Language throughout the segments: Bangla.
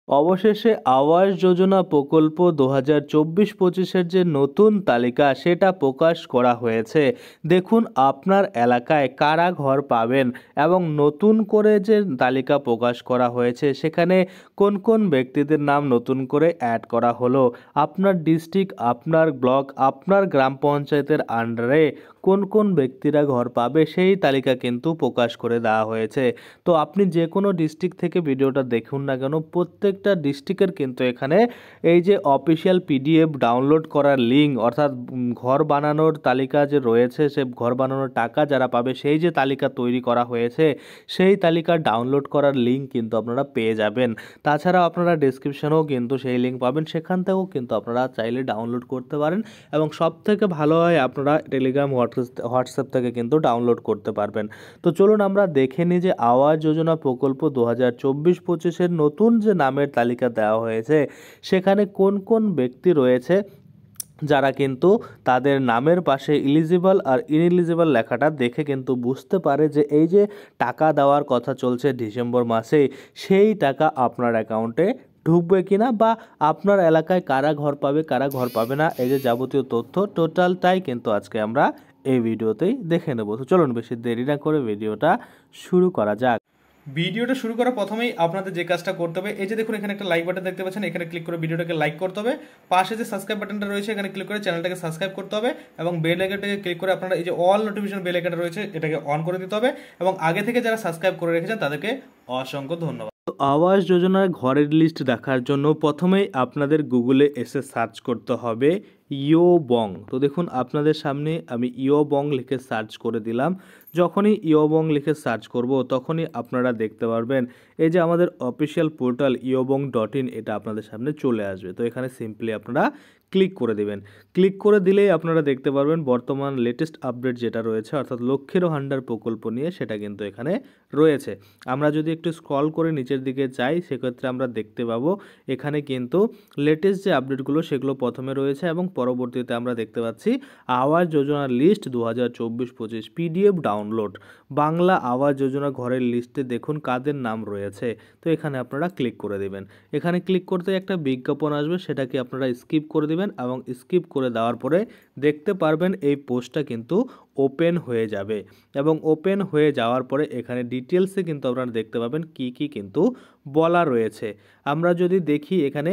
অবশেষে আবাস যোজনা প্রকল্প 2024-25-এর যে নতুন তালিকা সেটা প্রকাশ করা হয়েছে। দেখুন আপনার এলাকায় কারা ঘর পাবেন এবং নতুন করে যে তালিকা প্রকাশ করা হয়েছে সেখানে কোন কোন ব্যক্তিদের নাম নতুন করে অ্যাড করা হলো, আপনার ডিস্ট্রিক্ট, আপনার ব্লক, আপনার গ্রাম পঞ্চায়েতের আন্ডারে কোন কোন ব্যক্তিরা ঘর পাবে সেই তালিকা কিন্তু প্রকাশ করে দেওয়া হয়েছে। তো আপনি যে কোনো ডিস্ট্রিক্ট থেকে ভিডিওটা দেখুন না কেন, প্রত্যেকটা ডিস্ট্রিক্টের কিন্তু এখানে এই যে অফিসিয়াল পিডিএফ ডাউনলোড করার লিঙ্ক, অর্থাৎ ঘর বানানোর তালিকা যে রয়েছে, সে ঘর বানানোর টাকা যারা পাবে সেই যে তালিকা তৈরি করা হয়েছে সেই তালিকা ডাউনলোড করার লিঙ্ক কিন্তু আপনারা পেয়ে যাবেন। তাছাড়াও আপনারা ডেসক্রিপশনেও কিন্তু সেই লিঙ্ক পাবেন, সেখান থেকেও কিন্তু আপনারা চাইলে ডাউনলোড করতে পারেন এবং সব থেকে ভালো হয় আপনারা টেলিগ্রাম হোয়াটসঅ্যাপ থেকে কিন্তু ডাউনলোড করতে পারবেন। তো চলুন আমরা দেখে নিই যে আবাস যোজনা প্রকল্প 2024-25-এর নতুন যে নামের তালিকা দেওয়া হয়েছে সেখানে কোন কোন ব্যক্তি রয়েছে যারা কিন্তু তাদের নামের পাশে ইলিজিবল আর ইনএলিজিবল লেখাটা দেখে কিন্তু বুঝতে পারে যে এই যে টাকা দেওয়ার কথা চলছে ডিসেম্বর মাসে, সেই টাকা আপনার অ্যাকাউন্টে ঢুকবে কিনা বা আপনার এলাকায় কারা ঘর পাবে কারা ঘর পাবে না, এই যে যাবতীয় তথ্য টোটালটাই কিন্তু আজকে আমরা এই ভিডিওতেই দেখে নেব। তো চলুন বেশি দেরি না করে ভিডিওটা শুরু করা যাক। ভিডিওটা শুরু করার প্রথমেই আপনাদের যে কাজটা করতে হবে, এই যে দেখুন এখানে একটা লাইক বাটন দেখতে পাচ্ছেন, এখানে ক্লিক করে ভিডিওটাকে লাইক করতে হবে। পাশে যে সাবস্ক্রাইব বাটনটা রয়েছে এখানে ক্লিক করে চ্যানেলটাকে সাবস্ক্রাইব করতে হবে এবং বেল আইকনটাকে ক্লিক করে আপনারা এই যে অল নোটিফিকেশন বেল আইকনটা রয়েছে এটাকে অন করে দিতে হবে এবং আগে থেকে যারা সাবস্ক্রাইব করে রেখেছেন তাদেরকে অসংখ্য ধন্যবাদ। তো আবাস যোজনার ঘরের লিস্ট দেখার জন্য প্রথমেই আপনাদের গুগলে এসে সার্চ করতে হবে ইও বং। তো দেখুন আপনাদের সামনে আমি ইও বং লিখে সার্চ করে দিলাম। যখনই ইও বং লিখে সার্চ করব তখনই আপনারা দেখতে পারবেন এই যে আমাদের অফিসিয়াল পোর্টাল iobong.in, এটা আপনাদের সামনে চলে আসবে। তো এখানে সিম্পলি আপনারা ক্লিক করে দিবেন। ক্লিক করে দিলেই আপনারা দেখতে পারবেন বর্তমান লেটেস্ট আপডেট যেটা রয়েছে, অর্থাৎ লক্ষ্মীর ভাণ্ডার প্রকল্প নিয়ে, সেটা কিন্তু এখানে রয়েছে। আমরা যদি একটু স্ক্রল করে নিচের দিকে যাই সেক্ষেত্রে আমরা দেখতে পাবো এখানে কিন্তু লেটেস্ট যে আপডেটগুলো সেগুলো প্রথমে রয়েছে এবং পরবর্তীতে আমরা দেখতে পাচ্ছি আবাস যোজনার list 2024-25 PDF download, Bangla Awas Yojana ঘরের লিস্টে দেখুন কাদের নাম রয়েছে। তো এখানে আপনারা ক্লিক করে দিবেন। এখানে ক্লিক করতে একটা বিজ্ঞাপন আসবে, সেটাকে আপনারা স্কিপ করে দিবেন এবং স্কিপ করে দেওয়ার পরে দেখতে পারবেন এই পোস্টটা কিন্তু ওপেন হয়ে যাবে এবং ওপেন হয়ে যাওয়ার পরে এখানে ডিটেলসে কিন্তু আপনারা দেখতে পাবেন কি কি কিন্তু বলা রয়েছে। আমরা যদি দেখি এখানে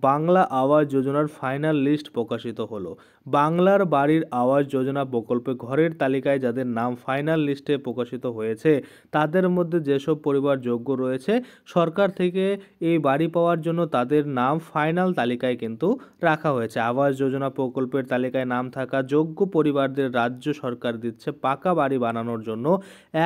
বাংলা আবাস যোজনার ফাইনাল লিস্ট প্রকাশিত হলো। বাংলার বাড়ির আবাস যোজনা প্রকল্পে ঘরের তালিকায় যাদের নাম ফাইনাল লিস্টে প্রকাশিত হয়েছে তাদের মধ্যে যেসব পরিবার যোগ্য রয়েছে সরকার থেকে এই বাড়ি পাওয়ার জন্য তাদের নাম ফাইনাল তালিকায় কিন্তু রাখা হয়েছে। আবাস যোজনা প্রকল্পের তালিকায় নাম থাকা যোগ্য পরিবারদের রাজ্য সরকার দিচ্ছে পাকা বাড়ি বানানোর জন্য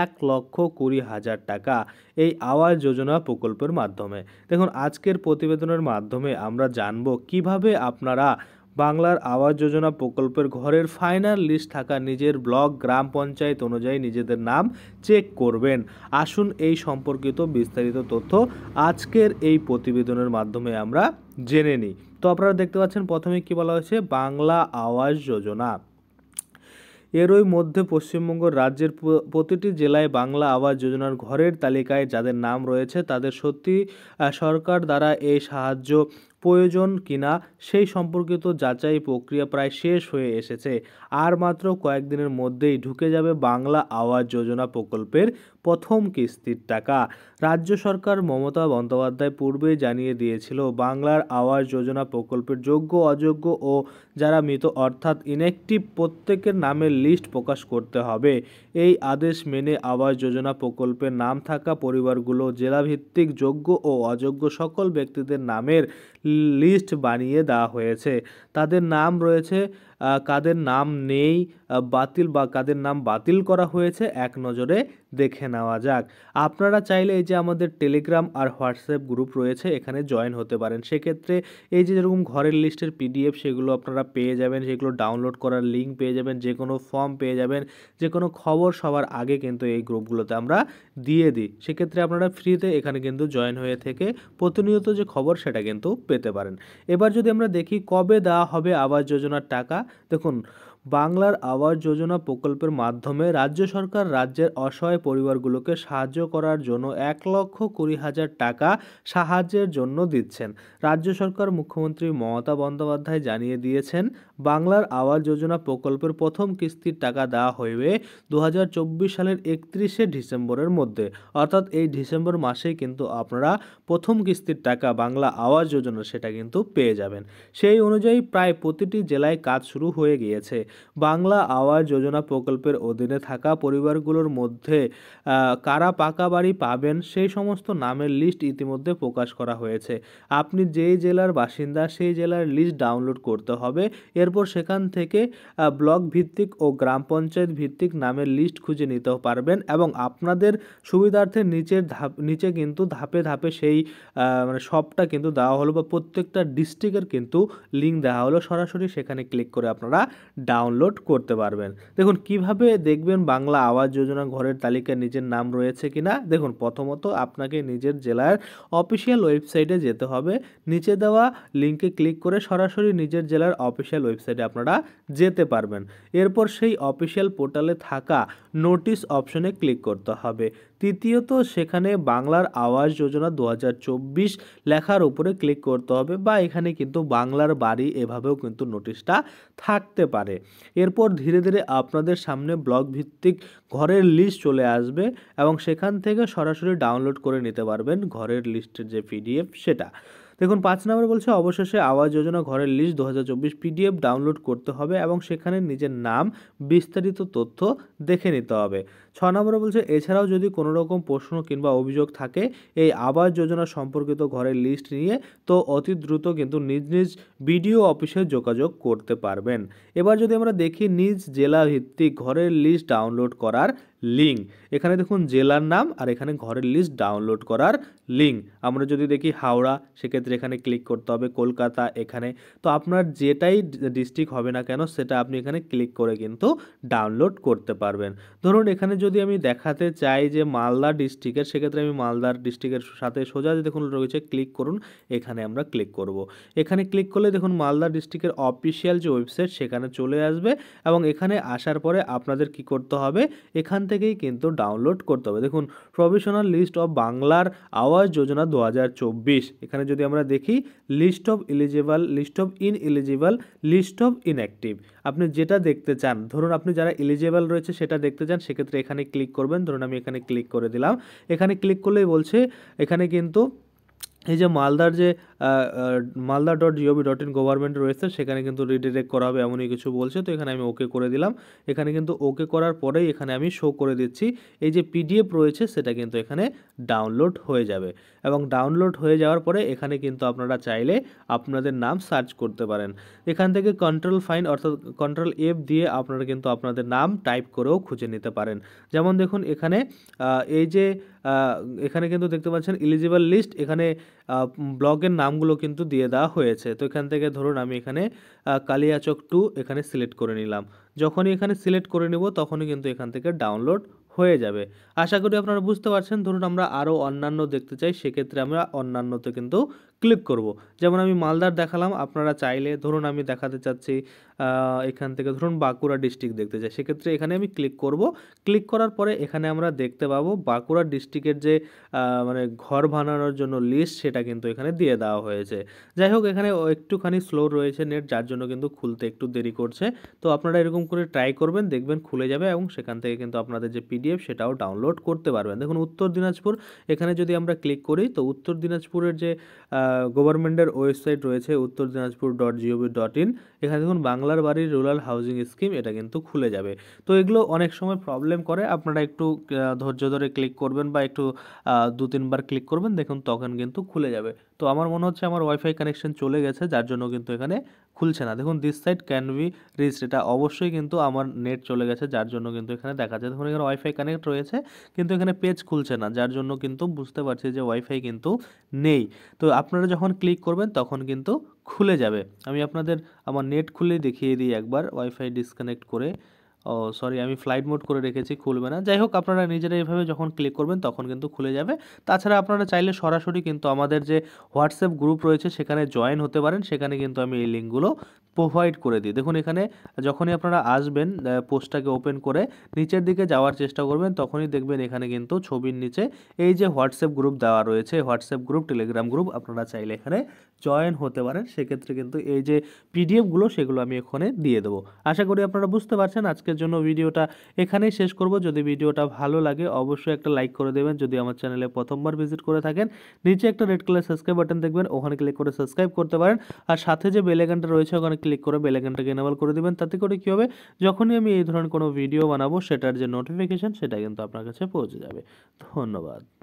1,20,000 টাকা এই আবাস যোজনা প্রকল্পের মাধ্যমে। দেখুন আজকের প্রতিবেদনের মাধ্যমে আমরা জানব কিভাবে আপনারা বাংলার আবাস যোজনা প্রকল্পের ঘরের ফাইনাল লিস্ট থাকা নিজের ব্লক গ্রাম পঞ্চায়েত অনুযায়ী নিজেদের নাম চেক করবেন। আসুন এই সম্পর্কিত বিস্তারিত তথ্য আজকের এই প্রতিবেদনের মাধ্যমে আমরা জেনে নিই। তো আপনারা দেখতে পাচ্ছেন প্রথমে কি বলা হয়েছে, বাংলা আবাস যোজনা। এরই মধ্যে পশ্চিমবঙ্গ রাজ্যের প্রতিটি জেলায় বাংলা আবাস যোজনার ঘরের তালিকায় যাদের নাম রয়েছে তাদের সত্যি সরকার দ্বারা এই সাহায্য প্রয়োজন কিনা সেই সম্পর্কিত যাচাই প্রক্রিয়া প্রায় শেষ হয়ে এসেছে। আর মাত্র কয়েকদিনের মধ্যেই ঢুকে যাবে বাংলা আবাস যোজনা প্রকল্পের প্রথম কিস্তির টাকা। রাজ্য সরকার মমতা বন্দ্যোপাধ্যায় পূর্বেই জানিয়ে দিয়েছিল বাংলার আবাস যোজনা প্রকল্পের যোগ্য অযোগ্য ও যারা মৃত অর্থাৎ ইনঅ্যাক্টিভ প্রত্যেকের নামের লিস্ট প্রকাশ করতে হবে। এই আদেশ মেনে আবাস যোজনা প্রকল্পের নাম থাকা পরিবারগুলো জেলাভিত্তিক যোগ্য ও অযোগ্য সকল ব্যক্তিদের নামের লিস্ট বানিয়ে দেওয়া হয়েছে। তাদের নাম রয়েছে, কাদের নাম নেই বাতিল বা কাদের নাম বাতিল করা হয়েছে এক নজরে দেখে নেওয়া যাক। আপনারা চাইলে এই যে আমাদের টেলিগ্রাম আর হোয়াটসঅ্যাপ গ্রুপ রয়েছে এখানে জয়েন হতে পারেন। সেক্ষেত্রে এই যে যেরকম ঘরের লিস্টের পিডিএফ সেগুলো আপনারা পেয়ে যাবেন, সেগুলো ডাউনলোড করার লিঙ্ক পেয়ে যাবেন, যে কোনো ফর্ম পেয়ে যাবেন, যে কোনো খবর সবার আগে কিন্তু এই গ্রুপগুলোতে আমরা দিয়ে দিই। সেক্ষেত্রে আপনারা ফ্রিতে এখানে কিন্তু জয়েন হয়ে থেকে প্রতিনিয়ত যে খবর সেটা কিন্তু পেতে পারেন। এবার যদি আমরা দেখি কবে দেওয়া হবে আবাস যোজনার টাকা, দেখুন বাংলার আবাস যোজনা প্রকল্পের মাধ্যমে রাজ্য সরকার রাজ্যের অসহায় পরিবারগুলোকে সাহায্য করার জন্য 1,20,000 টাকা সাহায্যের জন্য দিচ্ছেন। রাজ্য সরকার মুখ্যমন্ত্রী মমতা বন্দ্যোপাধ্যায় জানিয়ে দিয়েছেন, বাংলার আবাস যোজনা প্রকল্পের প্রথম কিস্তির টাকা দেওয়া হইবে 2024 সালের 31শে ডিসেম্বরের মধ্যে। অর্থাৎ এই ডিসেম্বর মাসেই কিন্তু আপনারা প্রথম কিস্তির টাকা বাংলা আবাস যোজনা সেটা কিন্তু পেয়ে যাবেন। সেই অনুযায়ী প্রায় প্রতিটি জেলায় কাজ শুরু হয়ে গিয়েছে। বাংলা আবাস যোজনা প্রকল্পের অধীনে থাকা পরিবারগুলোর মধ্যে কারা পাকা বাড়ি পাবেন সেই সমস্ত নামের লিস্ট ইতিমধ্যে প্রকাশ করা হয়েছে। আপনি যেই জেলার বাসিন্দা সেই জেলার লিস্ট ডাউনলোড করতে হবে। এরপর সেখান থেকে ব্লক ভিত্তিক ও গ্রাম পঞ্চায়েত ভিত্তিক নামের লিস্ট খুঁজে নিতে পারবেন এবং আপনাদের সুবিধার্থে নিচে কিন্তু ধাপে ধাপে সেই মানে সবটা কিন্তু দেওয়া হলো বা প্রত্যেকটা ডিস্ট্রিক্টের কিন্তু লিঙ্ক দেওয়া হলো। সরাসরি সেখানে ক্লিক করে আপনারা ডাউনলোড করতে পারবেন। দেখুন কিভাবে দেখবেন বাংলা আবাস যোজনা ঘরের তালিকায় নিজের নাম রয়েছে কিনা। দেখুন প্রথমত আপনাকে নিজের জেলার অফিসিয়াল ওয়েবসাইটে যেতে হবে। নিচে দেওয়া লিঙ্কে ক্লিক করে সরাসরি নিজের জেলার অফিসিয়াল ওয়েবসাইটে আপনারা যেতে পারবেন। এরপর সেই অফিসিয়াল পোর্টালে থাকা নোটিশ অপশনে ক্লিক করতে হবে। তৃতীয়ত সেখানে বাংলার আবাস যোজনা 2024 লেখার উপরে ক্লিক করতে হবে বা এখানে কিন্তু বাংলার বাড়ি এভাবেও কিন্তু নোটিশটা থাকতে পারে। এরপর ধীরে ধীরে আপনাদের সামনে ব্লক ভিত্তিক ঘরের লিস্ট চলে আসবে এবং সেখান থেকে সরাসরি ডাউনলোড করে নিতে পারবেন ঘরের লিস্টের যে পিডিএফ সেটা। দেখুন 5 নম্বরে বলছে অবশেষে আবাস যোজনা ঘরের লিস্ট 2024 পিডিএফ ডাউনলোড করতে হবে এবং সেখানে নিজের নাম বিস্তারিত তথ্য দেখে নিতে হবে। 6 নম্বরে বলছে এছাড়াও যদি কোনো রকম প্রশ্ন কিংবা অভিযোগ থাকে এই আবাস যোজনা সম্পর্কিত ঘরের লিস্ট নিয়ে তো অতি দ্রুত কিন্তু নিজ নিজ বিডিও অফিসে যোগাযোগ করতে পারবেন। এবার যদি আমরা দেখি নিজ জেলা ভিত্তিক ঘরের লিস্ট ডাউনলোড করার লিঙ্ক, এখানে দেখুন জেলার নাম আর এখানে ঘরের লিস্ট ডাউনলোড করার লিঙ্ক। আমরা যদি দেখি হাওড়া সেক্ষেত্রে এখানে ক্লিক করতে হবে, কলকাতা এখানে, তো আপনার যেটাই ডিস্ট্রিক্ট হবে না কেন সেটা আপনি এখানে ক্লিক করে কিন্তু ডাউনলোড করতে পারবেন। ধরুন এখানে যদি আমি দেখাতে চাই যে মালদা ডিস্ট্রিক্টের, সেক্ষেত্রে আমি মালদার ডিস্ট্রিক্টের সাথে সোজা দেখুন রয়েছে ক্লিক করুন, এখানে আমরা ক্লিক করব। এখানে ক্লিক করলে দেখুন মালদা ডিস্ট্রিক্টের অফিসিয়াল যে ওয়েবসাইট সেখানে চলে আসবে এবং এখানে আসার পরে আপনাদের কি করতে হবে, এখান থেকেই কিন্তু ডাউনলোড করতে হবে। দেখুন প্রভিশনাল লিস্ট অফ বাংলার আবাস যোজনা 2024, এখানে যদি আমরা দেখি list of eligible, list of ineligible, list of inactive, আপনি যেটা দেখতে চান, ধরুন আপনি যারা এলিজিবল রয়েছে সেটা দেখতে চান সেক্ষেত্রে এখানে ক্লিক করবেন। ধরুন আমি এখানে ক্লিক করে দিলাম। এখানে ক্লিক করলেই বলছে এখানে কিন্তু এই যে মালদার যে malda.gov.in গভর্নমেন্ট রয়েছে সেখানে কিন্তু রিডিরেক্ট করা হবে এমনই কিছু বলছে। তো এখানে আমি ওকে করে দিলাম। এখানে কিন্তু ওকে করার পরেই এখানে আমি শো করে দিচ্ছি এই যে পিডিএফ রয়েছে সেটা কিন্তু এখানে ডাউনলোড হয়ে যাবে এবং ডাউনলোড হয়ে যাওয়ার পরে এখানে কিন্তু আপনারা চাইলে আপনাদের নাম সার্চ করতে পারেন। এখান থেকে কন্ট্রোল ফাইন্ড অর্থাৎ কন্ট্রোল এফ দিয়ে আপনারা কিন্তু আপনাদের নাম টাইপ করেও খুঁজে নিতে পারেন। যেমন দেখুন এখানে এই যে এখানে কিন্তু দেখতে পাচ্ছেন এলিজিবল লিস্ট, এখানে ব্লকের নামগুলো কিন্তু দিয়ে দেওয়া হয়েছে। তো এখান থেকে ধরুন আমি এখানে কালিয়াচক 2 এখানে সিলেক্ট করে নিলাম। যখনই এখানে সিলেক্ট করে নেব তখনই কিন্তু এখান থেকে ডাউনলোড হয়ে যাবে। আশা করি আপনারা বুঝতে পারছেন। ধরুন আমরা আরও অন্যান্য দেখতে চাই সেক্ষেত্রে আমরা অন্যান্যতে কিন্তু ক্লিক করব। যেমন আমি মালদার দেখালাম, আপনারা চাইলে ধরুন আমি দেখাতে চাচ্ছি এখান থেকে ধরুন বাঁকুড়া ডিস্ট্রিক্ট দেখতে চাই, সেক্ষেত্রে এখানে আমি ক্লিক করব। ক্লিক করার পরে এখানে আমরা দেখতে পাবো বাঁকুড়া ডিস্ট্রিক্টের যে মানে ঘর বানানোর জন্য লিস্ট সেটা কিন্তু এখানে দিয়ে দেওয়া হয়েছে। যাই হোক এখানে একটুখানি স্লো রয়েছে নেট, যার জন্য কিন্তু খুলতে একটু দেরি করছে। তো আপনারা এরকম করে ট্রাই করবেন, দেখবেন খুলে যাবে এবং সেখান থেকে কিন্তু আপনাদের যে পিডিএফ সেটাও ডাউনলোড করতে পারবেন। দেখুন উত্তর দিনাজপুর, এখানে যদি আমরা ক্লিক করি তো উত্তর দিনাজপুরের যে গভর্নমেন্টের ওয়েবসাইট রয়েছে uttordinajpur.gov.in, এখানে দেখুন বাংলার বাড়ির রুরাল হাউজিং স্কিম এটা কিন্তু খুলে যাবে। তো এগুলো অনেক সময় প্রবলেম করে, আপনারা একটু ধৈর্য ধরে ক্লিক করবেন বা একটু 2-3 বার ক্লিক করবেন, দেখুন তখন কিন্তু খুলে যাবে। তো আমার মনে হচ্ছে আমার ওয়াইফাই কানেকশন চলে গেছে যার জন্য কিন্তু এখানে খুলছে না। দেখুন this site can be reached, এটা অবশ্যই কিন্তু আমার নেট চলে গেছে যার জন্য কিন্তু এখানে দেখা যায়। দেখুন এখানে ওয়াইফাই কানেক্ট রয়েছে কিন্তু এখানে পেজ খুলছে না, যার জন্য কিন্তু বুঝতে পারছি যে ওয়াইফাই কিন্তু নেই। তো আপনারা যখন ক্লিক করবেন তখন কিন্তু খুলে যাবে। আমি আপনাদের আমার নেট খুলে দেখিয়ে দিই একবার ওয়াইফাই ডিসকানেক্ট করে। সরি আমি ফ্লাইট মোড করে রেখেছি, খুলবে না। যাই হোক আপনারা নিজেরা এভাবে যখন ক্লিক করবেন তখন কিন্তু খুলে যাবে। তাছাড়া আপনারা চাইলে সরাসরি কিন্তু আমাদের যে হোয়াটসঅ্যাপ গ্রুপ রয়েছে সেখানে জয়েন হতে পারেন, সেখানে কিন্তু আমি এই লিঙ্কগুলো প্রোভাইড করে দিই। দেখুন এখানে যখনই আপনারা আসবেন পোস্টটাকে ওপেন করে নিচের দিকে যাওয়ার চেষ্টা করবেন, তখনই দেখবেন এখানে কিন্তু ছবির নিচে এই যে হোয়াটসঅ্যাপ গ্রুপ দেওয়া রয়েছে, হোয়াটসঅ্যাপ গ্রুপ, টেলিগ্রাম গ্রুপ, আপনারা চাইলে এখানে জয়েন হতে পারেন। সেক্ষেত্রে কিন্তু এই যে পিডিএফগুলো সেগুলো আমি এখানে দিয়ে দেবো। আশা করি আপনারা বুঝতে পারছেন। আজকের জন্য ভিডিওটা এখানেই শেষ করব। যদি ভিডিওটা ভালো লাগে অবশ্যই একটা লাইক করে দেবেন। যদি আমার চ্যানেলে প্রথমবার ভিজিট করে থাকেন, নিচে একটা রেড কালার সাবস্ক্রাইব বাটন দেখবেন, ওখানে ক্লিক করে সাবস্ক্রাইব করতে পারেন। আর সাথে যে বেল আইকনটা রয়েছে ওখানে ক্লিক করে বেল আইকনটাকে এনেবল করে দিবেন। তাতে করে কী হবে, যখনই আমি এই ধরনের কোনো ভিডিও বানাবো সেটার যে নোটিফিকেশন সেটা কিন্তু আপনার কাছে পৌঁছে যাবে। ধন্যবাদ।